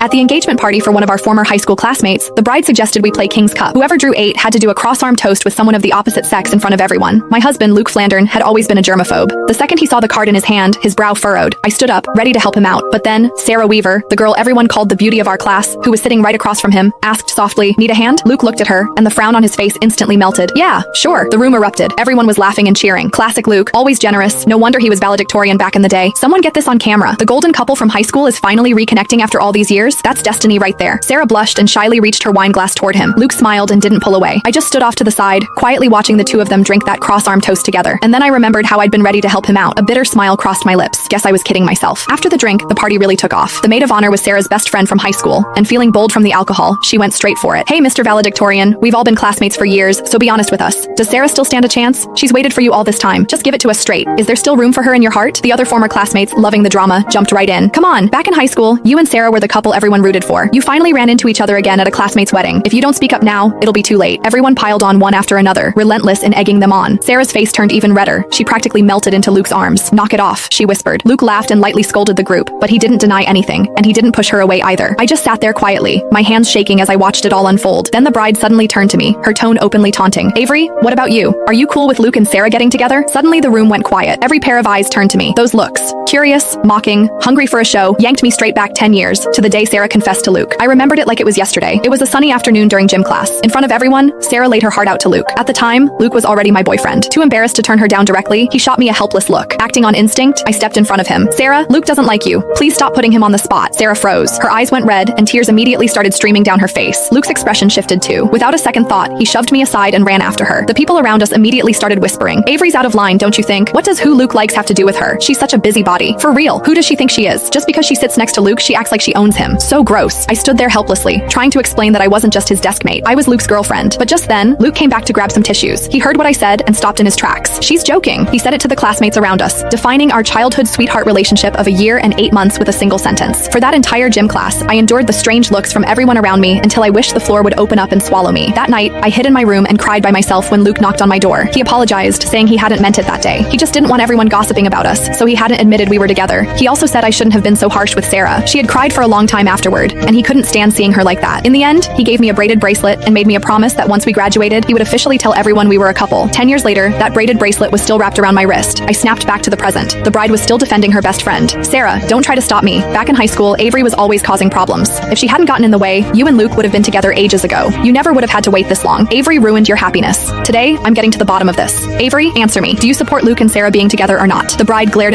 At the engagement party for one of our former high school classmates, the bride suggested we play King's Cup. Whoever drew 8 had to do a cross-arm toast with someone of the opposite sex in front of everyone. My husband, Luke Flandern, had always been a germaphobe. The second he saw the card in his hand, his brow furrowed. I stood up, ready to help him out. But then, Sarah Weaver, the girl everyone called the beauty of our class, who was sitting right across from him, asked softly, "Need a hand?" Luke looked at her, and the frown on his face instantly melted. "Yeah, sure." The room erupted. Everyone was laughing and cheering. Classic Luke, always generous. No wonder he was valedictorian back in the day. Someone get this on camera. The golden couple from high school is finally reconnecting after all these years. That's destiny right there. Sarah blushed and shyly reached her wine glass toward him. Luke smiled and didn't pull away. I just stood off to the side, quietly watching the two of them drink that cross-arm toast together. And then I remembered how I'd been ready to help him out. A bitter smile crossed my lips. Guess I was kidding myself. After the drink, the party really took off. The maid of honor was Sarah's best friend from high school, and feeling bold from the alcohol, she went straight for it. "Hey, Mr. Valedictorian, we've all been classmates for years, so be honest with us. Does Sarah still stand a chance? She's waited for you all this time. Just give it to us straight. Is there still room for her in your heart?" The other former classmates, loving the drama, jumped right in. "Come on, back in high school, you and Sarah were the couple everyone rooted for. You finally ran into each other again at a classmate's wedding. If you don't speak up now, it'll be too late." Everyone piled on one after another, relentless in egging them on. Sarah's face turned even redder. She practically melted into Luke's arms. "Knock it off," she whispered. Luke laughed and lightly scolded the group, but he didn't deny anything, and he didn't push her away either. I just sat there quietly, my hands shaking as I watched it all unfold. Then the bride suddenly turned to me, her tone openly taunting. "Avery, what about you? Are you cool with Luke and Sarah getting together?" Suddenly the room went quiet. Every pair of eyes turned to me. Those looks, curious, mocking, hungry for a show, yanked me straight back 10 years, to the day Sarah confessed to Luke. I remembered it like it was yesterday. It was a sunny afternoon during gym class. In front of everyone, Sarah laid her heart out to Luke. At the time, Luke was already my boyfriend. Too embarrassed to turn her down directly, he shot me a helpless look. Acting on instinct, I stepped in front of him. "Sarah, Luke doesn't like you. Please stop putting him on the spot." Sarah froze. Her eyes went red, and tears immediately started streaming down her face. Luke's expression shifted too. Without a second thought, he shoved me aside and ran after her. The people around us immediately started whispering, "Avery's out of line, don't you think? What does who Luke likes have to do with her? She's such a busybody. For real, who does she think she is? Just because she sits next to Luke, she acts like she owns him. So gross." I stood there helplessly, trying to explain that I wasn't just his desk mate. I was Luke's girlfriend. But just then, Luke came back to grab some tissues. He heard what I said and stopped in his tracks. "She's joking." He said it to the classmates around us, defining our childhood sweetheart relationship of a year and 8 months with a single sentence. For that entire gym class, I endured the strange looks from everyone around me until I wished the floor would open up and swallow me. That night, I hid in my room and cried by myself when Luke knocked on my door. He apologized, saying he hadn't meant it that day. He just didn't want everyone gossiping about us, so he hadn't admitted we were together. He also said I shouldn't have been so harsh with Sarah. She had cried for a long time afterward, and he couldn't stand seeing her like that. In the end, he gave me a braided bracelet and made me a promise that once we graduated, he would officially tell everyone we were a couple. 10 years later, that braided bracelet was still wrapped around my wrist. I snapped back to the present. The bride was still defending her best friend. "Sarah, don't try to stop me. Back in high school, Avery was always causing problems. If she hadn't gotten in the way, you and Luke would have been together ages ago. You never would have had to wait this long. Avery ruined your happiness. Today, I'm getting to the bottom of this. Avery, answer me. Do you support Luke and Sarah being together or not?" The bride glared at